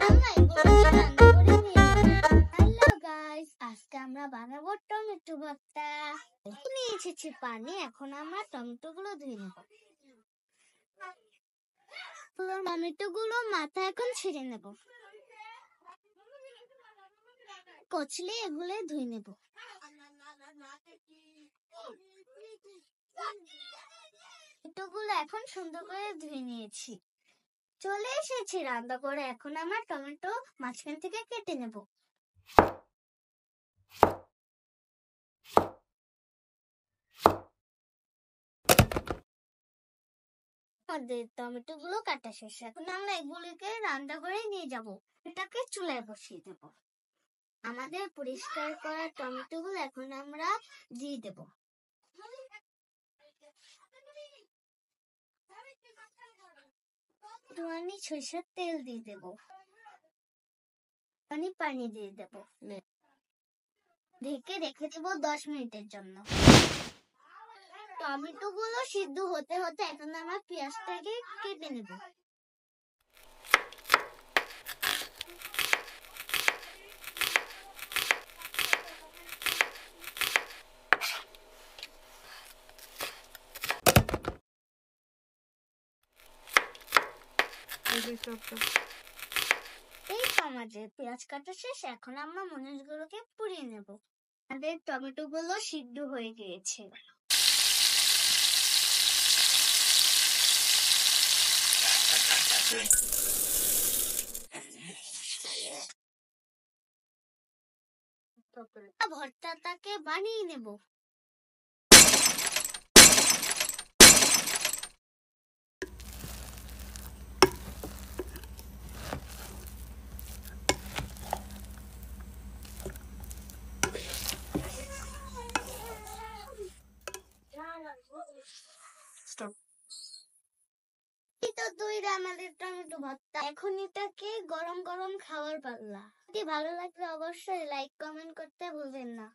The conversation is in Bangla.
আমরা এগুলোকে রান্না করে নিয়ে যাবো। হ্যালো গাইস, আজকে আমরা বানাবো টমেটো ভর্তা। নিয়ে এসেছি পানি, এখন আমরা টমেটো গুলো ধুয়ে নেব। টমেটো গুলো মাথা এখন ছিঁড়ে নেব, কচলে এগুলো ধুয়ে নেব। টমেটোগুলো এখন সুন্দর করে ধুয়ে নিয়েছি, চলে এসেছি রান্না করে। এখন আমরা টমেটো মাঝখান থেকে কেটে নেব। আমাদের টমেটো গুলো কাটা শেষ, এখন আমরা এগুলিকে রান্না করে নিয়ে যাব। এটাকে চুলায় বসিয়ে দেব। আমাদের পরিষ্কার করা টমেটো গুলো এখন আমরা দিয়ে দেব। একটুখানি সরিষার তেল দিয়ে দেব, পানি দিয়ে দেব, ঢেকে রেখে দেব 10 মিনিটের জন্য। টমেটো গুলো সিদ্ধ হতে হতে এখন আমরা পেঁয়াজটাকে কেটে নেব। এই তো আমাদের পেঁয়াজ কাটা শেষ, এখন আমরা মরিচগুলোকে পুড়িয়ে নেব। আমাদের টমেটো গুলো সিদ্ধ হয়ে গিয়েছে। ভর্তাটাকে বানিয়ে নেব। আমাদের টমেটো ভর্তা, এখন এটাকে গরম গরম খাওয়ার পাল্লা। ভালো লাগলে অবশ্যই লাইক কমেন্ট করতে ভুলবেন না।